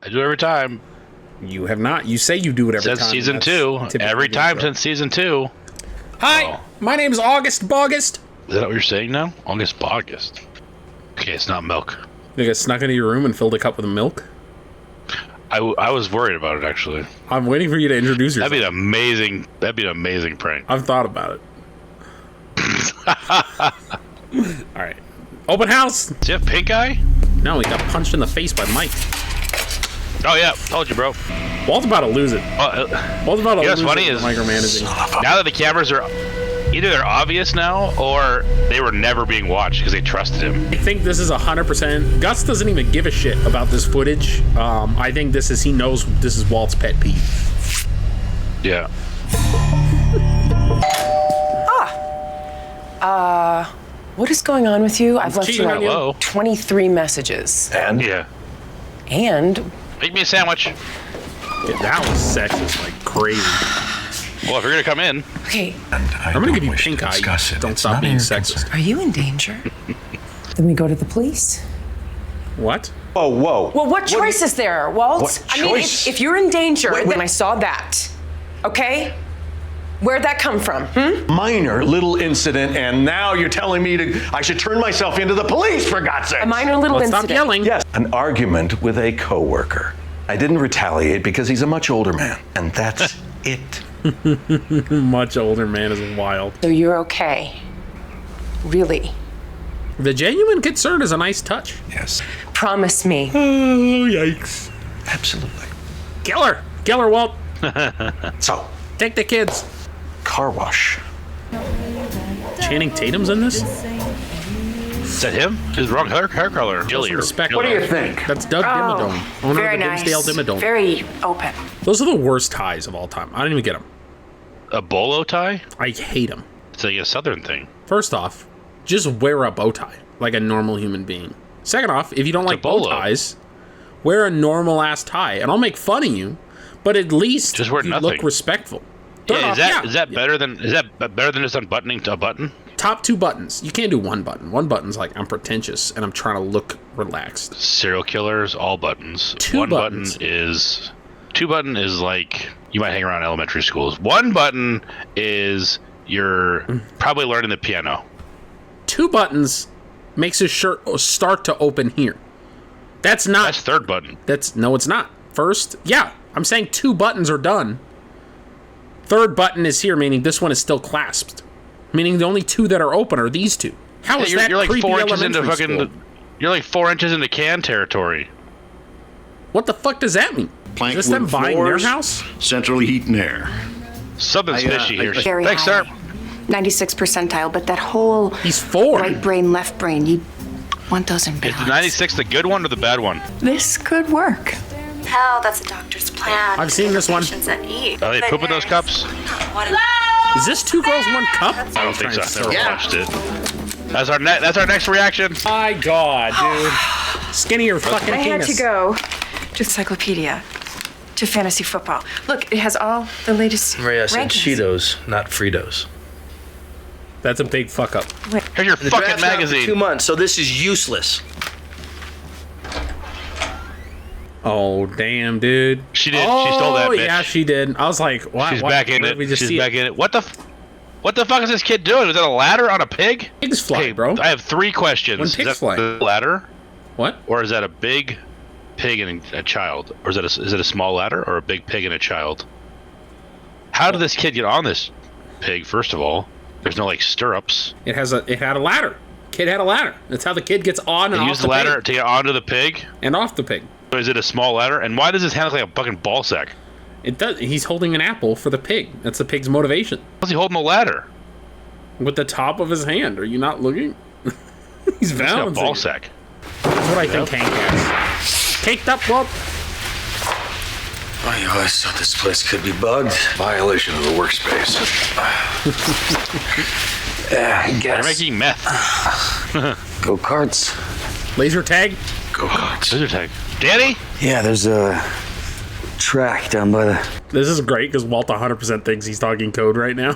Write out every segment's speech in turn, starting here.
I do it every time. You have not. You say you do it every time. Since season 2. Every time since season 2. Hi, my name's August Boggist. Is that what you're saying now? August Boggist. Okay, it's not milk. You guys snuck into your room and filled a cup with milk? I was worried about it, actually. I'm waiting for you to introduce yourself. That'd be an amazing prank. I've thought about it. All right. Open house. Does he have pink eye? No, he got punched in the face by Mike. Oh, yeah. Told you, bro. Walt's about to lose it. Walt's about to lose it. What's funny is, micromanaging. now that the cameras are... Either they're obvious now, or they were never being watched because they trusted him. I think this is 100%. Gus doesn't even give a shit about this footage. I think he knows this is Walt's pet peeve. Yeah. What is going on with you? I've left you Hello. 23 messages. And? Yeah. And? Make me a sandwich. Yeah, that was sexist like crazy. Well, if you're going to come in. Okay. I'm going to give you pink eye. Don't stop being sexist. Are you in danger? Then we go to the police. What? Whoa, whoa. Well, what choice is there, Walt? What I mean, choice? if you're in danger, then I saw that. Okay? Where'd that come from? Minor little incident, and now you're telling me I should turn myself into the police, for God's sake. A minor little incident. Stop yelling. Yes, an argument with a coworker. I didn't retaliate because he's a much older man, and that's it. Much older man is wild. So you're okay. Really? The genuine concern is a nice touch. Yes. Promise me. Oh, yikes. Absolutely. Killer, Walt. So, Take the kids. car wash. Channing Tatum's in this? Is that him? His wrong hair color. Jilly. Respect. What do you think? That's Doug Dimmadome, owner Very of the nice. Dimsdale Dimmadome. Very open. Those are the worst ties of all time. I don't even get them. A bolo tie? I hate them. It's like a southern thing. First off, just wear a bow tie like a normal human being. Second off, if you don't like bow bolo. ties, wear a normal ass tie, and I'll make fun of you. But at least Just wear you nothing. look respectful. Third Yeah, off, is that better than just unbuttoning to a button? Top 2 buttons. You can't do one button. One button's like, I'm pretentious and I'm trying to look relaxed. Serial killers, all buttons. Two One buttons. Two button is like you might hang around elementary schools. One button is you're probably learning the piano. 2 buttons makes his shirt start to open here. That's third button. No, it's not. First, yeah, I'm saying 2 buttons are done. Third button is here, meaning this one is still clasped. Meaning the only 2 that are open are these 2. How is that You're like creepy 4 inches into elementary fucking. school? You're like 4 inches into can territory. What the fuck does that mean? Plank is this them wood buying floors, their house? Central heat and air. Something's fishy here. Very Thanks, high. sir. 96 percentile, but that whole He's 4. right brain, left brain, you want those in Is balance. the 96 the good one or the bad one? This could work. Hell, that's a doctor's plan. I've seen this one. Patients that eat. Are they pooping those cups? Is this 2 girls, 1 cup? I don't think so. I've never watched it. That's our next reaction. My God, dude. Skinnier fucking I had penis. to go to Encyclopedia, to fantasy football. Look, it has all the latest Maria said rankings. Cheetos, not Fritos. That's a big fuck up. Here's your The fucking draft's not for magazine. 2 months, so this is useless. Oh, damn, dude. She did. She stole that Oh, bitch. yeah, she did. I was like, wow. She's back in where it. did we just She's see back in it. What the fuck is this kid doing? Was that a ladder on a pig? Pigs fly, Hey, bro. I have 3 questions. When Is pigs that fly. a ladder, What? or is that a big pig and a child, or is it a small ladder, or a big pig and a child? How did this kid get on this pig? First of all, there's no like stirrups. It had a ladder. Kid had a ladder. That's how the kid gets on and They off use the ladder pig. to get onto the pig. And off the pig. Or is it a small ladder? And why does his hand look like a fucking ball sack? It does. He's holding an apple for the pig. That's the pig's motivation. How's he holding the ladder? With the top of his hand. Are you not looking? He's He's got a balancing. ball it. sack. That's what I think Hank has. Caked up, Walt. I always thought this place could be bugged. Violation of the workspace. Yeah, I They're guess. making meth. Go karts. Laser tag. Go karts. Scissor tag. Danny? Yeah, there's a track down by the... This is great because Walt 100% thinks he's talking code right now.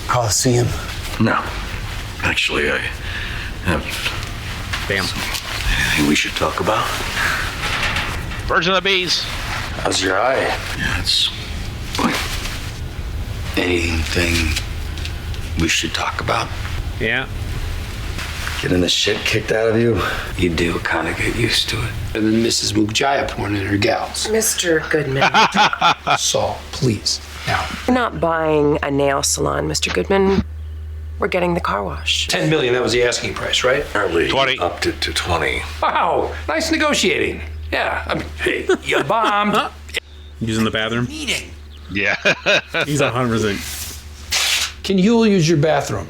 Coliseum. No. Actually, I have Damn. Anything we should talk about? Birds and the bees. How's your eye? Yeah, it's like anything we should talk about. Yeah. Getting the shit kicked out of you, you do kind of get used to it. And then Mrs. Mukjaya pouring in her gals. Mr. Goodman, Saul, please. Now, we're not buying a nail salon, Mr. Goodman. We're getting the car wash. 10 million, that was the asking price, right? Apparently 20. Upped it to 20. Wow, nice negotiating. Yeah, I mean, hey, you bombed. Using the bathroom. Meeting. Yeah. He's 100%. Can you use your bathroom?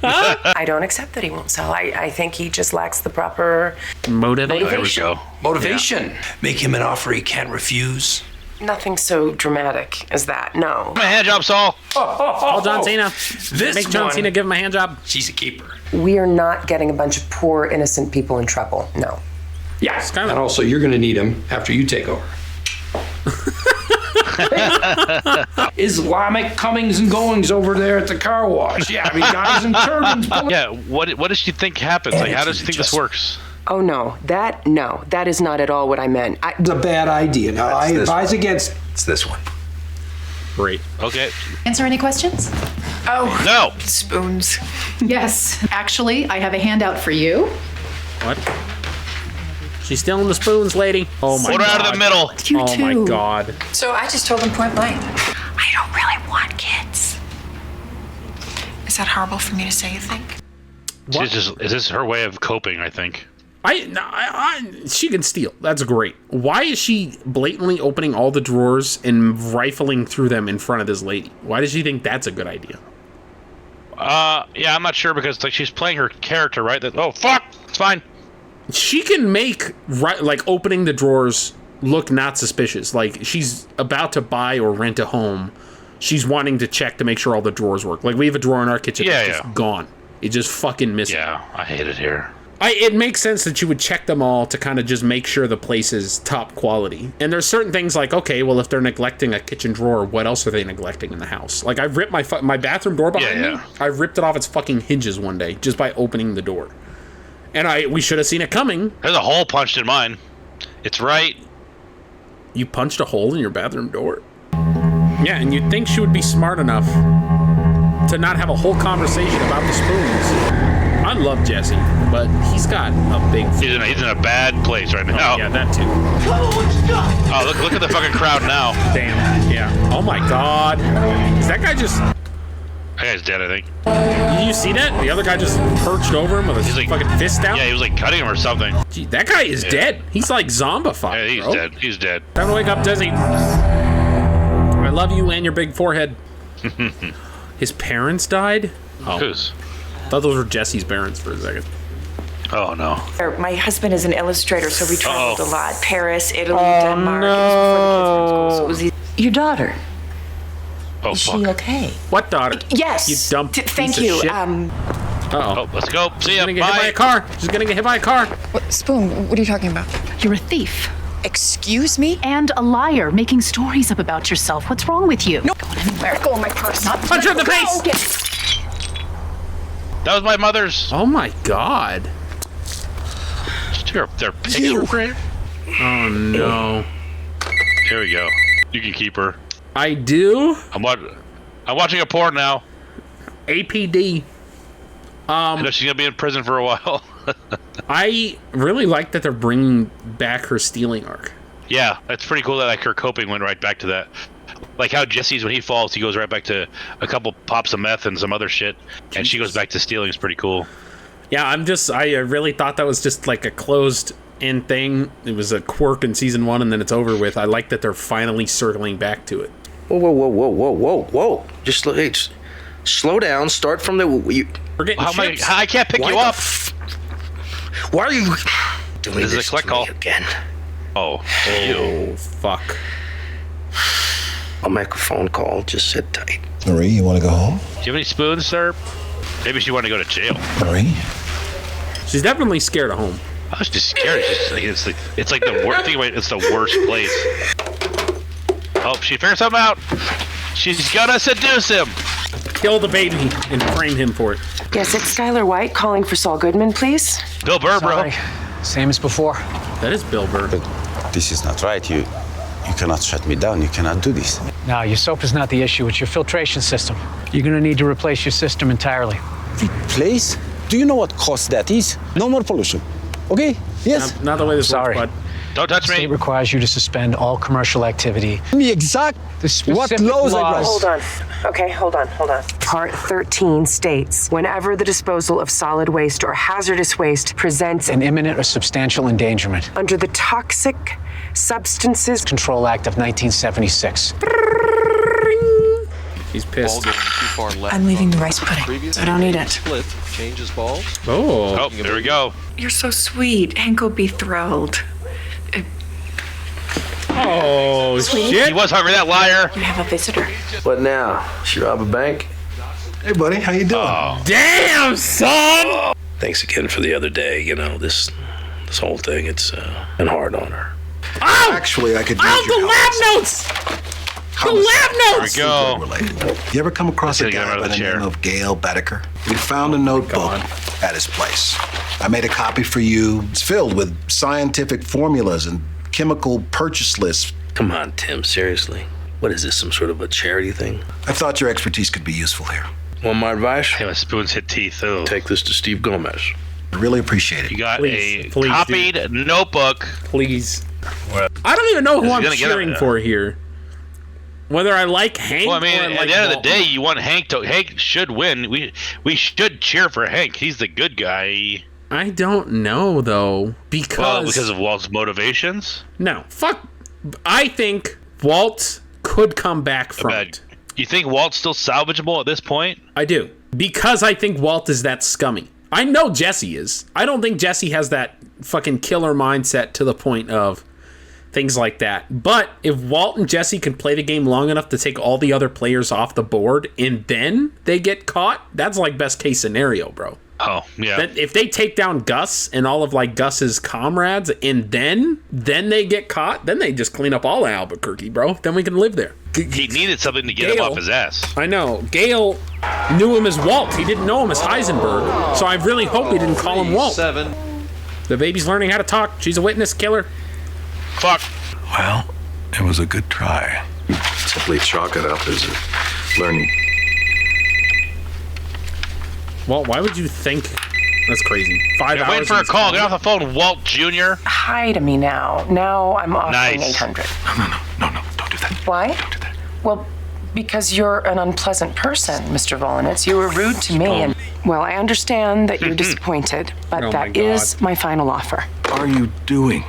I don't accept that he won't sell. I think he just lacks the proper Motivation. There we go. Motivation. Make him an offer he can't refuse. Nothing so dramatic as that, no. My hand job, Saul. Call John Cena. This Make John one, Cena give him a hand job. she's a keeper. We are not getting a bunch of poor, innocent people in trouble, no. Yeah, Skyler. and also you're gonna need him after you take over. Islamic comings and goings over there at the car wash. Yeah, I mean, guys in turbans. Yeah, what does she think happens? Like, how does she think this works? Oh, no, that is not at all what I meant. It's a bad idea. Now, I this advise against. It's this one. Great. Okay. Answer any questions? Oh, No. spoons. Yes. Actually, I have a handout for you. What? She's stealing the spoons, lady. Oh my Put her god. out of the middle. You Oh too. my god. So I just told him point blank. I don't really want kids. Is that horrible for me to say, you think? Is this her way of coping, I think? She can steal. That's great. Why is she blatantly opening all the drawers and rifling through them in front of this lady? Why does she think that's a good idea? Yeah, I'm not sure because like she's playing her character, right? That oh fuck, it's fine. She can make like opening the drawers look not suspicious. Like she's about to buy or rent a home. She's wanting to check to make sure all the drawers work. Like we have a drawer in our kitchen that's just gone. It's just fucking missing. Yeah, I hate it here. It makes sense that you would check them all to kind of just make sure the place is top quality. And there's certain things like, okay, well, if they're neglecting a kitchen drawer, what else are they neglecting in the house? Like, I ripped my bathroom door behind me. I ripped it off its fucking hinges one day just by opening the door. And we should have seen it coming. There's a hole punched in mine. It's right. You punched a hole in your bathroom door? Yeah, and you'd think she would be smart enough to not have a whole conversation about the spoons. I love Jesse, but he's got a big... He's in a bad place right now. Oh, yeah, that too. Oh, look at the fucking crowd now. Damn, yeah. Oh my god. Is that guy just... That guy's dead, I think. Did you see that? The other guy just perched over him with his fucking fist out? Yeah, he was like cutting him or something. Gee, that guy is dead. He's like zombified, Yeah, he's bro. dead. He's dead. Time to wake up, Desi. I love you and your big forehead. His parents died? Oh. Whose? I thought those were Jesse's parents for a second. Oh, no. My husband is an illustrator, so we traveled a lot. Paris, Italy, Oh, Denmark. It was before the kids were in school, so it was easy. Your daughter, Oh, is fuck. she okay? What daughter? Yes. You dumb Thank piece of you. shit. Oh, Uh-oh. let's go. See She's ya. gonna get hit by Bye. a car. She's gonna get hit by a car. Spoon, what are you talking about? You're a thief. Excuse me? And a liar, making stories up about yourself. What's wrong with you? No, going anywhere. Go in my purse. Not Punch her in the face! That was my mother's. Oh my god. Just took their picture frame. Oh no. Here we go. You can keep her. I do? I'm watching a porn now. APD. I know she's gonna be in prison for a while. I really like that they're bringing back her stealing arc. Yeah, that's pretty cool that like her coping went right back to that. Like how Jesse's, when he falls, he goes right back to a couple pops of meth and some other shit, and she goes back to stealing. It's pretty cool. Yeah, I really thought that was just like a closed-end thing. It was a quirk in season 1, and then it's over with. I like that they're finally circling back to it. Whoa. Just slow down. Start from the... We're getting chips. I can't pick you up. Why are you doing This is a this collect to me call. again? Oh, fuck. I'll make a phone call. Just sit tight. Marie, you want to go home? Do you have any spoons, sir? Maybe she wanted to go to jail. Marie? She's definitely scared of home. I was just scared. It's like the worst thing. It's the worst place. Oh, she figured something out. She's gonna seduce him. Kill the baby and frame him for it. Yes, it's Skyler White calling for Saul Goodman, please. Bill Burr, bro. Same as before. That is Bill Burr. But this is not right. You cannot shut me down. You cannot do this. No, your soap is not the issue. It's your filtration system. You're gonna need to replace your system entirely. Replace? Do you know what cost that is? No more pollution. Okay? Yes? Not the way this Sorry. works, bud. Don't touch The me. state requires you to suspend all commercial activity. Me exact The specific what laws I laws- Hold on. Okay, hold on. Part 13 states, whenever the disposal of solid waste or hazardous waste presents An imminent or substantial endangerment. under the Toxic Substances Control Act of 1976. He's pissed. I'm leaving the rice pudding. I don't need it. Oh, There we go. You're so sweet. Hank will be thrilled. oh Sweetie? shit! He was hungry, that liar. You have a visitor. What now? She rob a bank? Hey, buddy, how you doing? Damn, son! Thanks again for the other day. You know, this whole thing, it's been hard on her. Oh! Actually, I could use Oh, your the help. lab notes! The lab notes! There we go. Related. You ever come across a Let's get him guy out of by the the chair. name of Gail Bedecker? We found a notebook at his place. I made a copy for you. It's filled with scientific formulas and chemical purchase lists. Come on, Tim, seriously. What is this, some sort of a charity thing? I thought your expertise could be useful here. Want my advice? Hey, my spoons hit teeth. Oh. Take this to Steve Gomez. I really appreciate it. You got Please, a please, copied notebook. Please. I don't even know who He's I'm gonna get cheering it. for here. Whether I like Hank Well, I mean, or I at like the end of the Walton. day, you want Hank to. Hank should win. We should cheer for Hank. He's the good guy. I don't know though Because of Walt's motivations. no, fuck. I think Walt could come back from it. You think Walt's still salvageable at this point? I do. Because I think Walt is that scummy. I know Jesse is. I don't think Jesse has that fucking killer mindset to the point of things like that. But if Walt and Jesse can play the game long enough to take all the other players off the board and then they get caught, that's like best case scenario, bro. Oh, yeah. That if they take down Gus and all of like Gus's comrades and then they get caught, then they just clean up all of Albuquerque, bro. Then we can live there. He needed something to get him Gale. off his ass. I know. Gale knew him as Walt. He didn't know him as Heisenberg. So I really hope he didn't call him Walt. The baby's learning how to talk. She's a witness killer. Fuck. Well, it was a good try. Simply chalk it up as a learning. Walt, why would you think? That's crazy. 5 Yeah, hours. waiting for a and- call. Get off the phone, Walt Jr. Hi to me now. Now I'm offering Nice. 800. No, don't do that. Why? Don't do that. Well, because you're an unpleasant person, Mr. Volanitz. You were rude to me, and well, I understand that you're disappointed, but Oh my that God. is my final offer. What are you doing?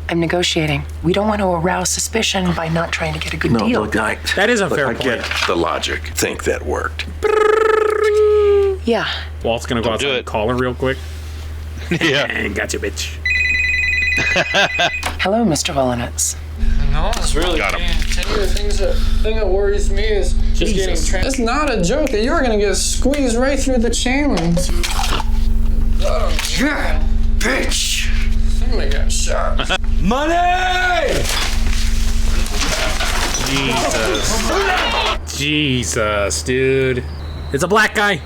I'm negotiating. We don't want to arouse suspicion by not trying to get a good No, deal. look, That is a fair I point. get the logic. Think that worked. Yeah. Walt's gonna go Don't outside do and it. call her real quick. Yeah. And gotcha, bitch. Hello, Mr. Volanitz. No, it's really Got him. the thing that worries me is just getting trapped. It's not a joke that you're gonna get squeezed right through the chain link. Yeah, bitch! Somebody got shot. Money! Jesus, dude. It's a black guy.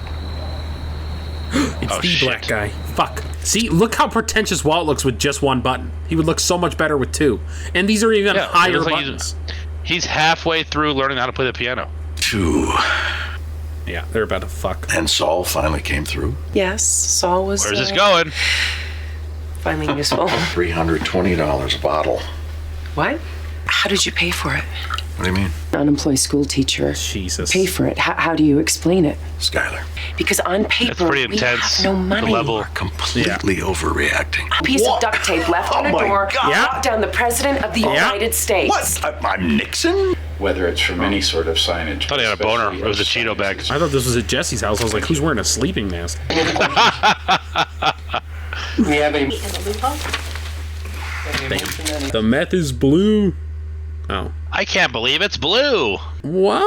It's Oh, the shit. black guy. Fuck. See, look how pretentious Walt looks with just one button. He would look so much better with two. And these are even Yeah, it higher looks like buttons. He's halfway through learning how to play the piano. 2. Yeah, they're about to fuck. And Saul finally came through. Yes, Saul was Where's this going? finally useful. $320 a bottle. What? How did you pay for it? What do you mean? Unemployed school teacher. Jesus. Pay for it. How do you explain it? Skyler, Because on paper, That's pretty we intense. have no money. The level. completely overreacting. A piece of duct tape left on a my door, God. brought down the president of the United States. What? I'm Nixon? Whether it's from any sort of signage. I thought he had a boner. It was a Cheeto bag. I thought this was at Jesse's house. I was like, who's wearing a sleeping mask? We have a The meth is blue. Oh. I can't believe it's blue. What?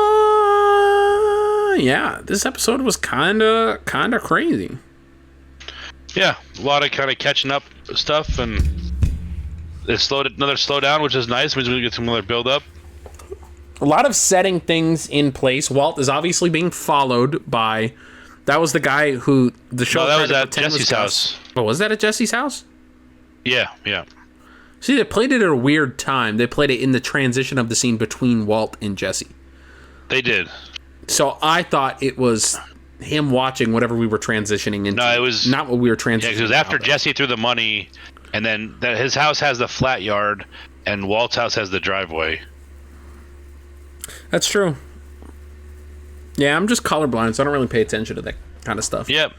Yeah, this episode was kinda crazy. Yeah, a lot of kind of catching up stuff, and it slowed another slowdown, which is nice. Means we get some other build up. A lot of setting things in place. Walt is obviously being followed by... That was the guy who the show... No, that was at Jesse's house. Oh, was that at Jesse's house? Yeah, yeah. See, they played it at a weird time. They played it in the transition of the scene between Walt and Jesse. They did. So I thought it was him watching whatever we were transitioning into. No, it was... Not what we were transitioning. Yeah, because after Jesse threw the money, and then his house has the flat yard, and Walt's house has the driveway. That's true. Yeah, I'm just colorblind, so I don't really pay attention to that kind of stuff. Yep.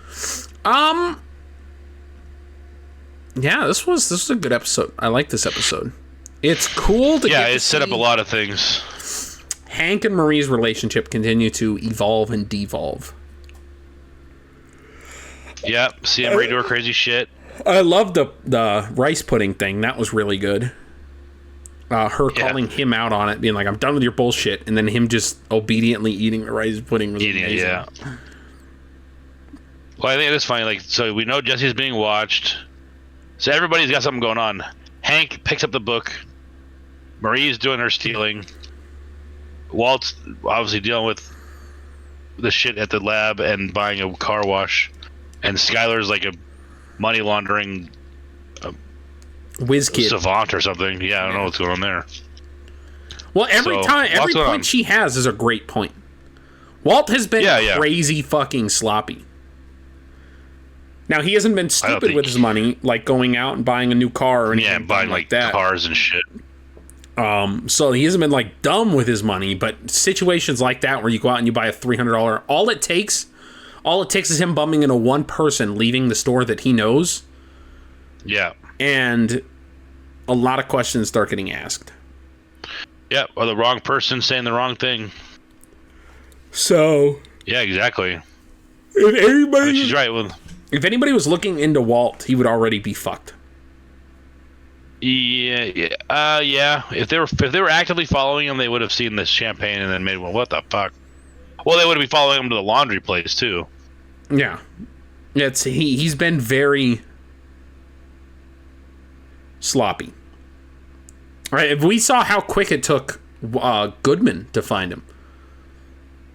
Yeah, this was a good episode. I like this episode. It's cool to it set up a lot of things. Hank and Marie's relationship continue to evolve and devolve. Yep, see him redo her crazy shit. I love the rice pudding thing. That was really good. Her calling him out on it, being like, I'm done with your bullshit, and then him just obediently eating the rice pudding was amazing. Yeah. Well, I think it is funny. Like, so we know Jesse's being watched. So everybody's got something going on. Hank picks up the book. Marie's doing her stealing. Walt's obviously dealing with the shit at the lab and buying a car wash. And Skyler's like a money laundering whiz kid savant or something. Yeah, I don't know what's going on there. Well, every point she has is a great point. Walt has been crazy fucking sloppy. Now, he hasn't been stupid with his money, like going out and buying a new car or anything. Yeah, buying like that. Cars and shit. So he hasn't been like dumb with his money, but situations like that where you go out and you buy a $300, all it takes is him bumping into one person leaving the store that he knows. Yeah. And a lot of questions start getting asked. Yeah, or the wrong person saying the wrong thing. So. Yeah, exactly. She's right. If anybody was looking into Walt, he would already be fucked. Yeah. If they were actively following him, they would have seen this champagne and then made, well, what the fuck? Well, they would be following him to the laundry place too. Yeah, he's been very sloppy. All right, if we saw how quick it took Goodman to find him.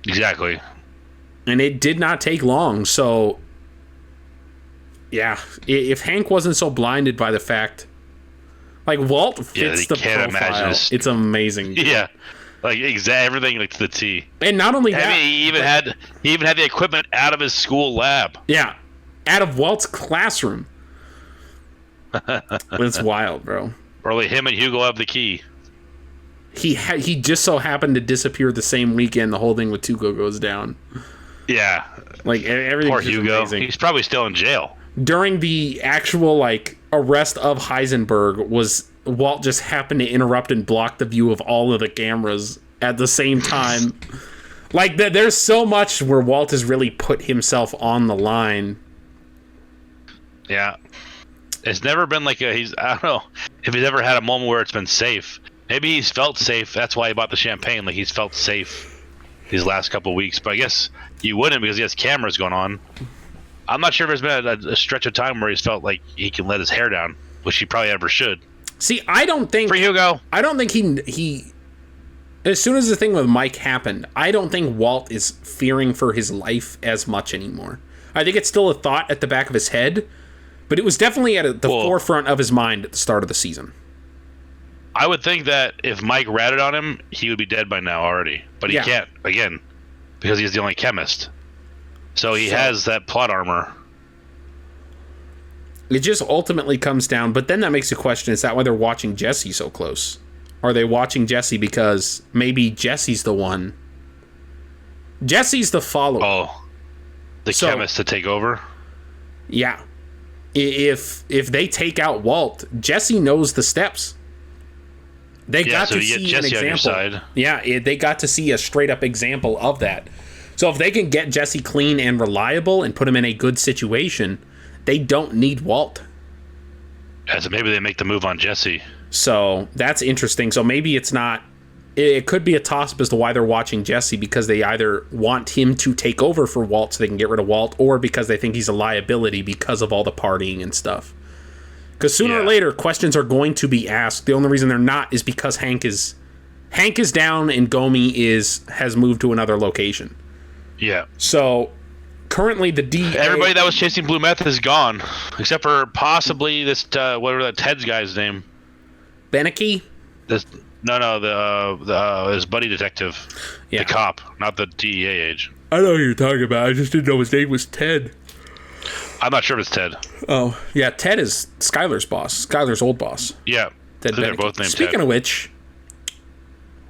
Exactly. And it did not take long, so yeah, if Hank wasn't so blinded by the fact, like Walt fits the profile, it's amazing. Yeah, like everything like to the T. And not only that, he even had the equipment out of his school lab. Yeah, out of Walt's classroom. It's wild, bro. Probably him and Hugo have the key. He just so happened to disappear the same weekend the whole thing with Hugo goes down. Yeah, like everything. Poor Hugo. Amazing. He's probably still in jail. During the actual arrest of Heisenberg, Walt just happened to interrupt and block the view of all of the cameras at the same time. There's so much where Walt has really put himself on the line. Yeah. It's never been I don't know if he's ever had a moment where it's been safe. Maybe he's felt safe. That's why he bought the champagne. Like, he's felt safe these last couple of weeks. But I guess you wouldn't because he has cameras going on. I'm not sure if there's been a stretch of time where he's felt like he can let his hair down, which he probably ever should. See, I don't think... For Hugo. I don't think he... As soon as the thing with Mike happened, I don't think Walt is fearing for his life as much anymore. I think it's still a thought at the back of his head, but it was definitely at the forefront of his mind at the start of the season. I would think that if Mike ratted on him, he would be dead by now already. But he can't, again, because he's the only chemist. So he has that plot armor. It just ultimately comes down, but then that makes you question, is that why they're watching Jesse so close? Are they watching Jesse because maybe Jesse's the one? Jesse's the follower. Oh, the chemist to take over? Yeah. If they take out Walt, Jesse knows the steps. They got to see an example. Yeah, they got to see a straight up example of that. So if they can get Jesse clean and reliable and put him in a good situation, they don't need Walt. Yeah, so maybe they make the move on Jesse. So that's interesting. So maybe it's not... It could be a toss-up as to why they're watching Jesse, because they either want him to take over for Walt so they can get rid of Walt, or because they think he's a liability because of all the partying and stuff. Because sooner or later, questions are going to be asked. The only reason they're not is because Hank is Hank is down and Gomi has moved to another location. Yeah. So currently the DEA... Everybody that was chasing blue meth is gone, except for possibly this whatever that Ted's guy's name. Beneke? This his buddy detective, the cop, not the DEA agent. I know who you're talking about. I just didn't know his name was Ted. I'm not sure if it's Ted. Oh yeah, Ted is Skyler's boss. Skyler's old boss. Yeah, Ted they're both named Speaking Ted. of which,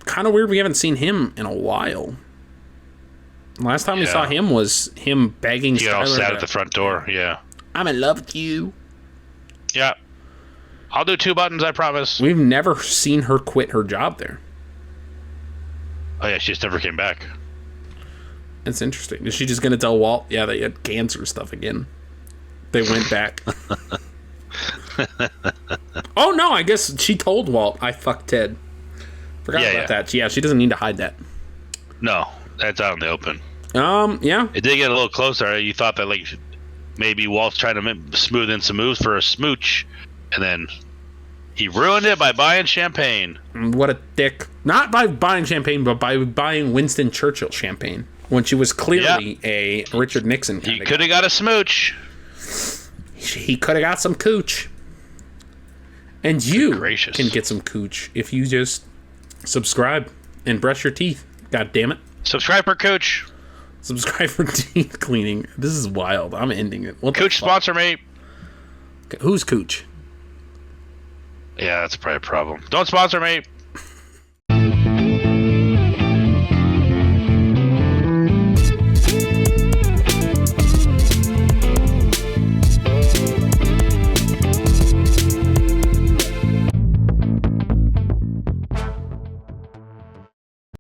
kind of weird we haven't seen him in a while. Last time we saw him was him begging He got all Skyler sad to- at the front door. Yeah. I'm in love with you. Yeah. I'll do 2 buttons, I promise. We've never seen her quit her job there. Oh yeah, she just never came back. That's interesting. Is she just gonna tell Walt? Yeah, they had cancer stuff again. They went back. Oh no, I guess she told Walt I fucked Ted. Forgot about that. Yeah, she doesn't need to hide that. No, that's out in the open. Yeah. It did get a little closer. You thought that like maybe Walt's trying to smooth in some moves for a smooch, and then he ruined it by buying champagne. What a dick. Not by buying champagne, but by buying Winston Churchill champagne. When she was clearly a Richard Nixon kind He of could have got a smooch. He could have got some cooch. And you can get some cooch if you just subscribe and brush your teeth. God damn it. Subscribe for cooch. Subscribe for teeth cleaning. This is wild. I'm ending it. What the Cooch fuck? sponsor me. Who's Cooch? Yeah, that's probably a problem. Don't sponsor me.